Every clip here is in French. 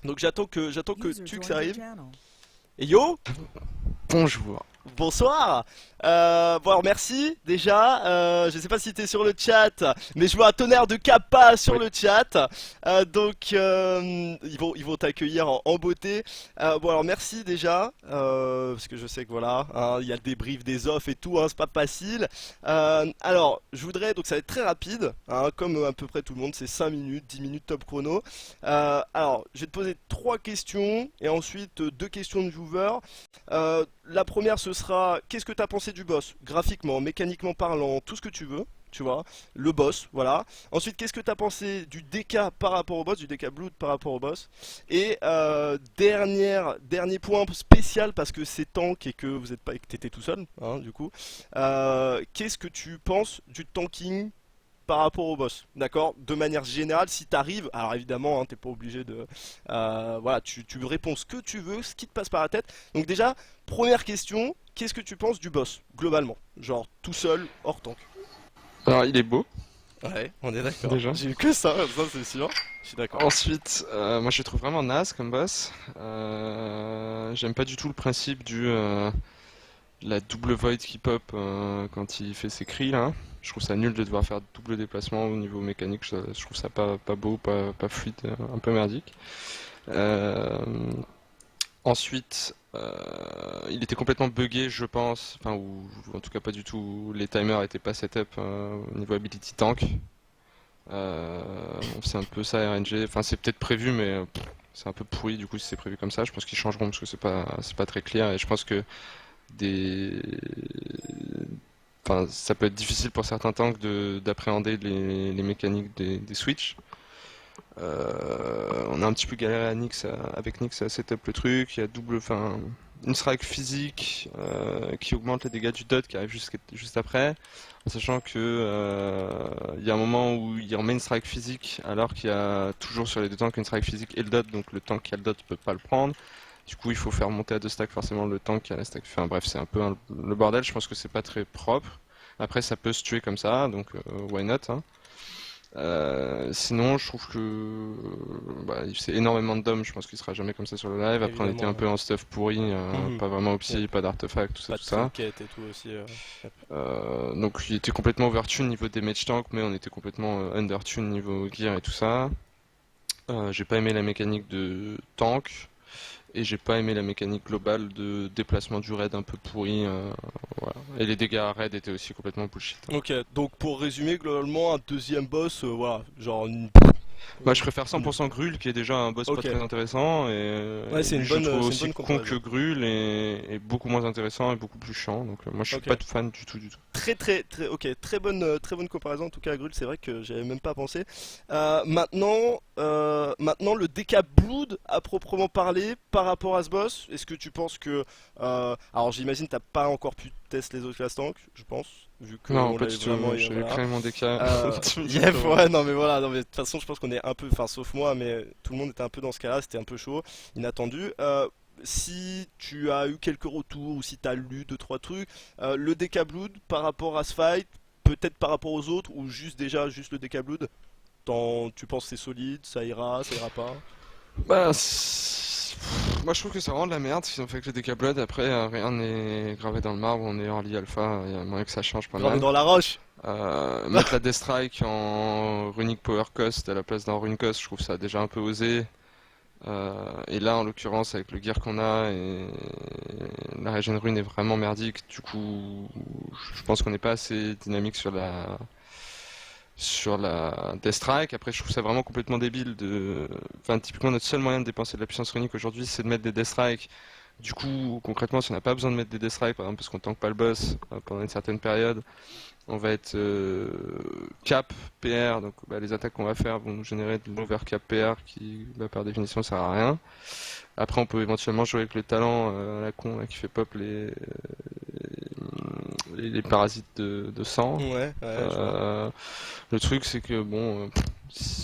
Donc j'attends que User Tux joined your arrive. channel. Et yo, Bonjour. bonsoir. Bon alors merci déjà. Je sais pas si t'es sur le chat, mais je vois un tonnerre de Kappa sur Oui. le chat. Donc ils vont t'accueillir en beauté. Bon alors merci déjà, parce que je sais que voilà, hein, il y a le débrief des offs et tout, hein, c'est pas facile. Alors je voudrais, donc ça va être très rapide, hein, comme à peu près tout le monde, c'est 5 minutes, 10 minutes top chrono. Alors je vais te poser trois questions et ensuite deux questions de viewer. La première, ce sera qu'est-ce que tu as pensé du boss, graphiquement, mécaniquement parlant, tout ce que tu veux, tu vois, le boss, voilà. Ensuite, qu'est-ce que tu as pensé du DK par rapport au boss, du DK Blood par rapport au boss. Et dernier point spécial parce que c'est tank et que vous êtes pas, et que t'étais tout seul, hein, du coup. Qu'est-ce que tu penses du tanking par rapport au boss, d'accord? De manière générale, si t'arrives, alors évidemment, hein, t'es pas obligé de, voilà, tu réponds ce que tu veux, ce qui te passe par la tête. Donc déjà, première question, qu'est-ce que tu penses du boss, globalement? Genre tout seul, hors tank. Alors, il est beau, Ouais, on est d'accord. déjà. J'ai eu que ça c'est sûr. Je suis d'accord. Ensuite, moi je le trouve vraiment naze comme boss. J'aime pas du tout le principe la double void qui pop quand il fait ses cris là. Je trouve ça nul de devoir faire double déplacement au niveau mécanique. Je trouve ça pas beau, pas fluide, un peu merdique. Euh, Ensuite, il était complètement buggé, je pense. Enfin, ou en tout cas pas du tout. Les timers étaient pas setup au niveau ability tank. C'est un peu ça RNG. Enfin, c'est peut-être prévu, mais c'est un peu pourri du coup si c'est prévu comme ça. Je pense qu'ils changeront parce que c'est pas très clair et je pense que des, enfin, ça peut être difficile pour certains tanks d'appréhender les mécaniques des switches. On a un petit peu galéré avec Nyx à setup le truc. Il y a enfin, une strike physique qui augmente les dégâts du dot qui arrive juste après, en sachant que il y a un moment où il remet une strike physique alors qu'il y a toujours sur les deux tanks une strike physique et le dot, donc le tank qui a le dot peut pas le prendre. Du coup, il faut faire monter à deux stacks forcément le tank qui a la stack. Enfin bref, c'est un peu le bordel. Je pense que c'est pas très propre. Après, ça peut se tuer comme ça, donc why not, hein. Sinon, je trouve que bah, c'est énormément de dom. Je pense qu'il sera jamais comme ça sur le live. Après, on était un Évidemment, peu en stuff pourri, ouais. Mhm. pas vraiment Yep. opsy, pas d'artefact, tout ça, Pas tout de ça. trinket et tout aussi. Yep. Donc, il était complètement overtune niveau damage tank, mais on était complètement undertune niveau gear et tout ça. J'ai pas aimé la mécanique de tank. Et j'ai pas aimé la mécanique globale de déplacement du raid un peu pourri. Voilà. Et les dégâts à raid étaient aussi complètement bullshit, hein. Ok, donc pour résumer, globalement, un deuxième boss, voilà, genre Bah, je préfère une- 100% Grul, qui est déjà un boss pas Ok, très intéressant, ouais, et lui je le trouve c'est une aussi bonne con que comparaison. Grul, et beaucoup moins intéressant et beaucoup plus chiant. Donc moi je suis Ok. pas de fan du tout du tout. Ok, très bonne comparaison en tout cas, Grul, c'est vrai que j'avais même pas pensé. Maintenant le DK Blood à proprement parler par rapport à ce boss, est-ce que tu penses que, alors j'imagine t'as pas encore pu tester les autres class tanks, je pense, vu Non, qu'on pas l'avait du vraiment, tout. J'avais voilà. créé mon DK 10 minutes Yep, avant. ouais, non mais voilà, non mais de toute façon je pense qu'on est un peu, enfin sauf moi, mais tout le monde était un peu dans ce cas-là, c'était un peu chaud, inattendu. Si tu as eu quelques retours ou si tu as lu deux trois trucs, le DK Blood par rapport à ce fight, peut-être par rapport aux autres ou juste déjà juste le DK Blood, tu penses que c'est solide, ça ira pas? Bah, moi je trouve que c'est vraiment de la merde ce qu'ils ont fait avec le DK Blood. Après, rien n'est gravé dans le marbre, on est early alpha, il y a moyen que ça change pas Gravé mal. dans la roche. Mettre la Death Strike en Runic Power Cost à la place d'un Rune Cost, je trouve ça déjà un peu osé. Et là, en l'occurrence, avec le gear qu'on a, et la régène rune est vraiment merdique. Du coup, je pense qu'on n'est pas assez dynamique sur la Death Strike. Après, je trouve ça vraiment complètement débile enfin, typiquement, notre seul moyen de dépenser de la puissance runique aujourd'hui, c'est de mettre des Death Strike. Du coup, concrètement, si on n'a pas besoin de mettre des Death Strike, par exemple, parce qu'on tank pas le boss pendant une certaine période, on va être cap PR, donc bah, les attaques qu'on va faire vont nous générer de l'over cap PR qui bah, par définition sert à rien. Après on peut éventuellement jouer avec le talent à la con là, qui fait pop les parasites de sang. Ouais, je vois. Euh, le truc c'est que bon,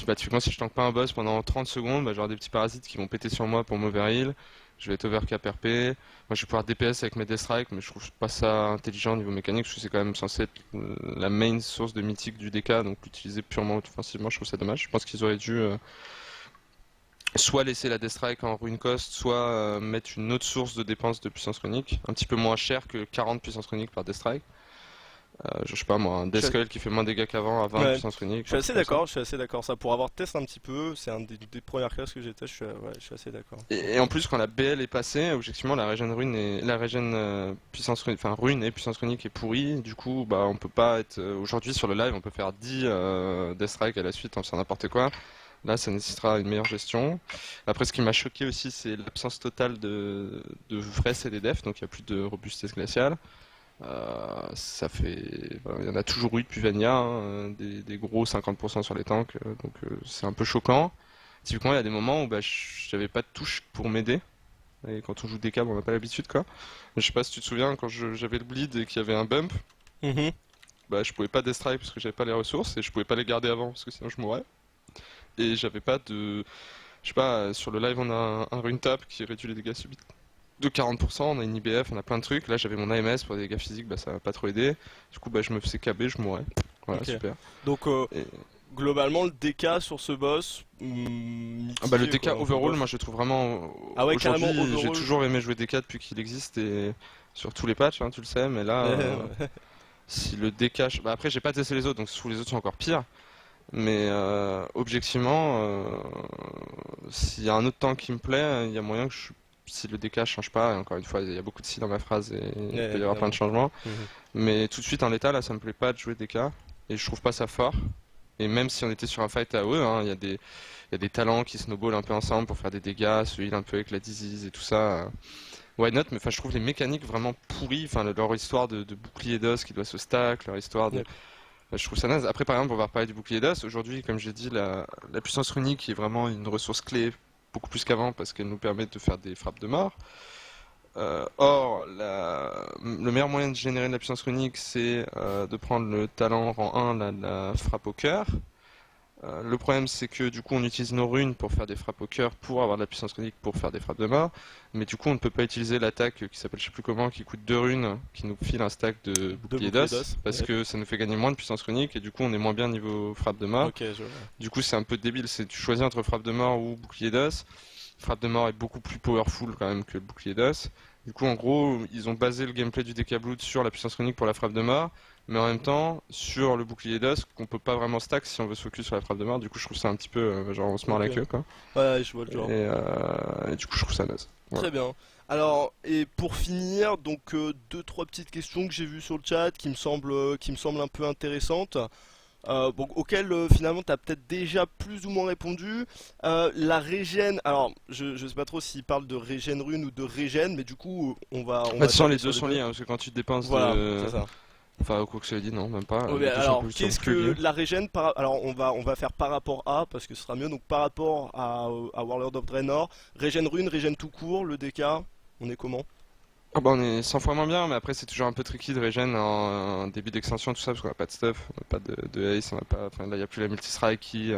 bah, typiquement si je tank pas un boss pendant 30 secondes, bah, j'aurai des petits parasites qui vont péter sur moi pour m'overheal. Je vais être overcap RP. Moi, je vais pouvoir DPS avec mes Death Strike, mais je trouve pas ça intelligent au niveau mécanique, parce que c'est quand même censé être la main source de mythique du DK, donc l'utiliser purement offensivement, je trouve ça dommage. Je pense qu'ils auraient dû soit laisser la Death Strike en rune cost, soit mettre une autre source de dépense de puissance runique, un petit peu moins cher que 40 puissance runique par Death Strike. Je sais pas moi, un Je Death suis, Coil qui fait moins de dégâts qu'avant à 20 ouais, puissance runique, je suis un truc assez comme ça. d'accord, je suis assez d'accord. Ça, pour avoir testé un petit peu, c'est un des premières classes que j'ai testé, ouais, je suis assez d'accord. Et en plus, quand la BL est passée, objectivement, la régène rune et la régène puissance rune, enfin rune et puissance runique est pourrie. Du coup, bah, on peut pas être aujourd'hui sur le live, on peut faire 10 Death Strike à la suite en faisant n'importe quoi. Là, ça nécessitera une meilleure gestion. Après, ce qui m'a choqué aussi, c'est l'absence totale de vrais CDDF, donc il n'y a plus de robustesse glaciale. Ça fait, voilà, il y en a toujours eu depuis Vania, hein, des gros 50% sur les tanks, donc c'est un peu choquant. Typiquement, il y a des moments où bah, j'avais pas de touche pour m'aider. Et quand on joue des câbles, on n'a pas l'habitude, quoi. Je sais pas si tu te souviens, quand j'avais le bleed et qu'il y avait un bump, Mhm. bah, je pouvais pas death strike parce que j'avais pas les ressources et je pouvais pas les garder avant parce que sinon je mourrais. Et j'avais pas de. Je sais pas, sur le live, on a un rune tap qui réduit les dégâts subis de 40%, on a une IBF, on a plein de trucs. Là, j'avais mon AMS pour des dégâts physiques, bah, ça m'a pas trop aidé. Du coup, bah, je me faisais caber, je mourais. Voilà, Ok. super. Donc, Et... globalement, le DK sur ce boss, Ah bah, le mitigé DK quoi, enfin overall, moi bof. je le trouve vraiment. Ah ouais, carrément Aujourd'hui, j'ai overall. toujours aimé jouer DK depuis qu'il existe et sur tous les patchs, hein, tu le sais, mais là, Ouais. si le DK. Bah, après, j'ai pas testé les autres, donc sous les autres sont encore pires. Mais objectivement, s'il y a un autre tank qui me plaît, il y a moyen que si le DK change pas, et encore une fois, il y a beaucoup de si dans ma phrase et il Ouais, peut y avoir plein de évidemment. changements. Mhm. Mais tout de suite en l'état, là, ça me plaît pas de jouer DK et je trouve pas ça fort. Et même si on était sur un fight à eux, hein, il y a des talents qui snowball un peu ensemble pour faire des dégâts, se heal un peu avec la disease et tout ça. Why not? Mais enfin, je trouve les mécaniques vraiment pourries. Enfin, leur histoire de bouclier d'os qui doit se stack, leur histoire de. Ouais. Je trouve ça naze. Après, par exemple, on va reparler du bouclier d'os. Aujourd'hui, comme j'ai dit, la puissance runique est vraiment une ressource clé, beaucoup plus qu'avant, parce qu'elle nous permet de faire des frappes de mort. Or, le meilleur moyen de générer de la puissance runique, c'est de prendre le talent rang 1, la frappe au cœur. Le problème, c'est que du coup, on utilise nos runes pour faire des frappes au cœur, pour avoir de la puissance runique, pour faire des frappes de mort. Mais du coup, on ne peut pas utiliser l'attaque qui s'appelle je sais plus comment, qui coûte 2 runes, qui nous file un stack de Deux bouclier boucliers d'os, d'os. parce Yep. que ça nous fait gagner moins de puissance runique, et du coup, on est moins bien niveau frappe de mort. Ok, je vois. Du coup, c'est un peu débile, c'est tu choisis entre frappe de mort ou bouclier d'os. Frappe de mort est beaucoup plus powerful quand même que le bouclier d'os. Du coup, en gros, ils ont basé le gameplay du Decablood sur la puissance runique pour la frappe de mort, mais en même temps sur le bouclier d'os qu'on peut pas vraiment stack si on veut se focus sur la frappe de mort. Du coup, je trouve ça un petit peu genre on se mord Ok. la queue quoi. Ouais, je vois le Et, genre. du coup, je trouve ça naze. Voilà. Très bien. Alors, et pour finir, donc deux, trois petites questions que j'ai vues sur le chat qui me semblent un peu intéressantes. Bon, auxquelles finalement tu as peut-être déjà plus ou moins répondu. La régène, alors je sais pas trop s'il parle de régène rune ou de régène, mais du coup on Bah, de va toute façon, tabler les sur deux les sont deux. liés, hein, parce que quand tu dépenses Voilà, c'est de. ça. Enfin, quoi que ça ait dit, non, même pas. Ouais, Les deux sont alors, plus, sont qu'est-ce plus que liés. la régène alors on va faire par rapport à, parce que ce sera mieux, donc par rapport à Warlord of Draenor, régène rune, régène tout court, le DK, on est comment? Ah bah on est 100 fois moins bien, mais après c'est toujours un peu tricky de régène en début d'extension, tout ça, parce qu'on a pas de stuff, on a pas de ace, on a pas, enfin là il y a plus la multistrike qui,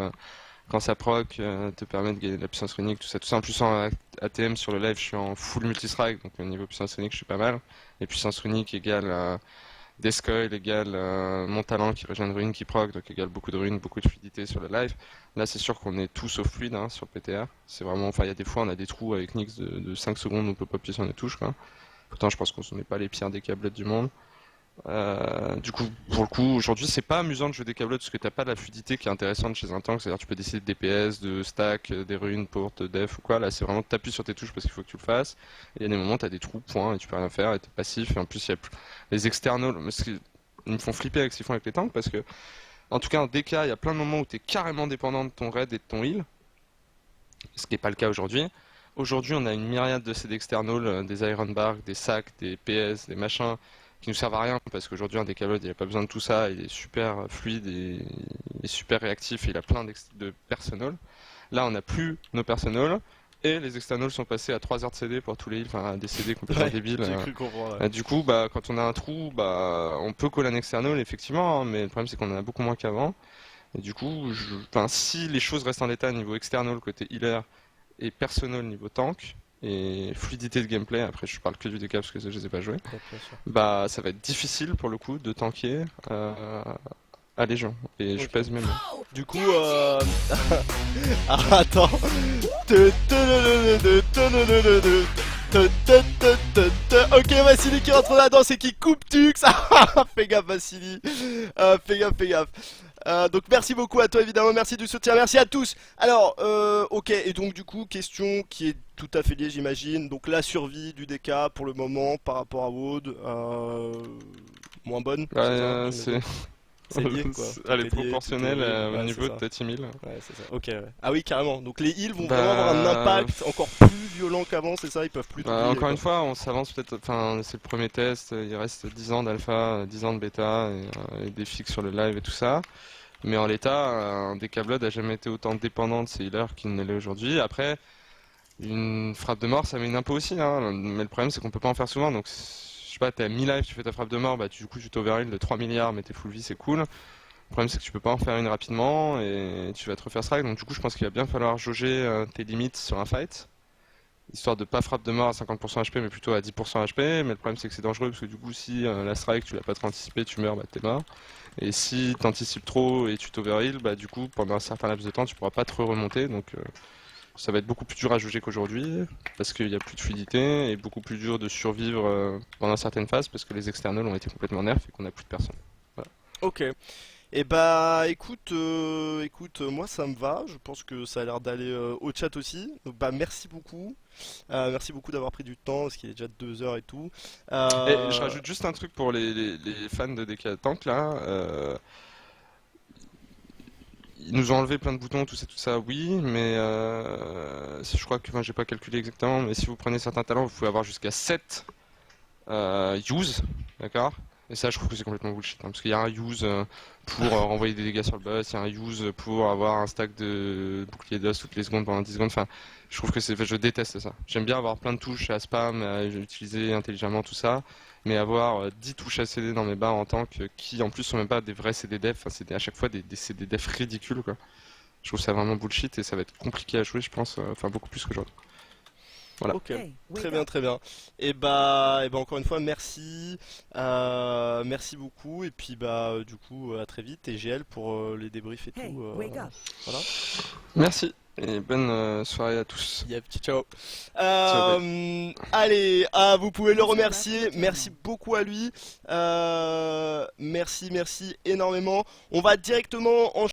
quand ça proc, te permet de gagner de la puissance runique, tout ça. Tout ça en plus en ATM sur le live, je suis en full multistrike, donc au niveau puissance runique je suis pas mal. Et puissance runique égale Descoil égale mon talent qui régène rune qui proc, donc égale beaucoup de runes, beaucoup de fluidité sur le live. Là c'est sûr qu'on est tout sauf fluide hein, sur PTR. C'est vraiment, enfin il y a des fois on a des trous avec Nyx de 5 secondes où on peut pas appuyer sur les touches quoi. Pourtant, je pense qu'on n'est pas les pires décablettes du monde. Du coup, pour le coup, aujourd'hui, c'est pas amusant de jouer des câblettes parce que t'as pas la fluidité qui est intéressante chez un tank. C'est-à-dire, tu peux décider de DPS, de stack, des runes pour te def ou quoi. Là, c'est vraiment t'appuies sur tes touches parce qu'il faut que tu le fasses. Et il y a des moments, t'as des trous, point, et tu peux rien faire, et t'es passif. Et en plus, il y a les externals. Ils me font flipper avec ce qu'ils font avec les tanks parce que, en tout cas, en DK, il y a plein de moments où t'es carrément dépendant de ton raid et de ton heal. Ce qui n'est pas le cas aujourd'hui. Aujourd'hui, on a une myriade de ces externals, des Iron Bark, des sacs, des PS, des machins, qui nous servent à rien parce qu'aujourd'hui, un décalogue, il n'a pas besoin de tout ça, il est super fluide et il est super réactif et il a plein de personal. Là, on n'a plus nos personal et les externals sont passés à 3 heures de CD pour tous les heals, enfin à des CD complètement Ouais, débiles. j'ai cru comprendre. Ouais. Du coup, bah, quand on a un trou, bah, on peut coller un external, effectivement, hein, mais le problème c'est qu'on en a beaucoup moins qu'avant. Et du coup, enfin, si les choses restent en l'état niveau external côté healer et personnel niveau tank et fluidité de gameplay, après je parle que du DK parce que je les ai pas joués, Ouais, bien sûr. bah ça va être difficile pour le coup de tanker à Légion. Et je Ok. pèse même. Du coup, ah, attends. Te- te- le- le- te- le- le- le- Ok, Vassili qui rentre dans la danse et qui coupe Tux. Fais gaffe, Vassili. Fais gaffe, fais gaffe. Donc merci beaucoup à toi évidemment, merci du soutien, merci à tous. Alors, ok, et donc du coup, question qui est tout à fait liée j'imagine. Donc la survie du DK pour le moment par rapport à Wood, moins bonne, Bah, c'est ça, c'est. j'imagine. C'est lié quoi, Elle tout est est lié, tout est proportionnelle horrible, au ouais c'est niveau de ça. ta team heal. Ouais, c'est ça. Ok, ouais. Ah oui, carrément. Donc les heals vont vraiment avoir un Bah, impact encore plus violent qu'avant, c'est ça? Ils peuvent plus t'oublier, encore quoi. une fois, on s'avance peut-être. Enfin, c'est le premier test. Il reste 10 ans d'alpha, 10 ans de bêta et des fixes sur le live et tout ça. Mais en l'état, un DK Blood a jamais été autant dépendant de ses healers qu'il ne l'est aujourd'hui. Après, une frappe de mort, ça met une impo aussi, hein. Mais le problème, c'est qu'on peut pas en faire souvent. Donc, je sais pas, t'es à 1000 lives, tu fais ta frappe de mort, bah du coup, tu t'overheal de 3 milliards, mais t'es full vie, c'est cool. Le problème, c'est que tu peux pas en faire une rapidement et tu vas te refaire strike. Donc, du coup, je pense qu'il va bien falloir jauger tes limites sur un fight. Histoire de pas frappe de mort à 50% HP, mais plutôt à 10% HP. Mais le problème, c'est que c'est dangereux parce que du coup, si la strike, tu l'as pas trop anticipé, tu meurs, bah t'es mort. Et si t'anticipes trop et tu t'overheal, bah du coup, pendant un certain laps de temps, tu pourras pas te remonter. Donc, ça va être beaucoup plus dur à juger qu'aujourd'hui, parce qu'il y a plus de fluidité, et beaucoup plus dur de survivre pendant certaines phases, parce que les externals ont été complètement nerfs et qu'on a plus de personnes. Voilà. Ok. Et bah écoute, moi ça me va, je pense que ça a l'air d'aller au chat aussi. Donc bah merci beaucoup. Merci beaucoup d'avoir pris du temps, parce qu'il est déjà 2 heures et tout. Et je Euh, rajoute juste un truc pour les fans de DK Tank là. Ils nous ont enlevé plein de boutons, tout ça, oui, mais si je crois que, enfin, j'ai pas calculé exactement, mais si vous prenez certains talents, vous pouvez avoir jusqu'à 7 use, d'accord? Et ça, je trouve que c'est complètement bullshit, hein, parce qu'il y a un use pour renvoyer des dégâts sur le boss, il y a un use pour avoir un stack de bouclier d'os toutes les secondes pendant 10 secondes, enfin, je trouve que c'est, je déteste ça. J'aime bien avoir plein de touches à spam, à utiliser intelligemment tout ça, mais avoir 10 touches à CD dans mes barres en tank qui en plus sont même pas des vrais CD def, enfin, c'est à chaque fois des CD def ridicules, quoi. Je trouve ça vraiment bullshit et ça va être compliqué à jouer, je pense, enfin beaucoup plus que j'aurais. Voilà. ok, très bien, très bien. Et bah encore une fois merci, merci beaucoup. Et puis bah du coup à très vite et GL pour les débriefs et tout. Voilà. Merci et bonne soirée à tous. Yep, ciao. Ciao, bye. Allez, vous pouvez le remercier. Merci beaucoup à lui. Merci, merci énormément. On va directement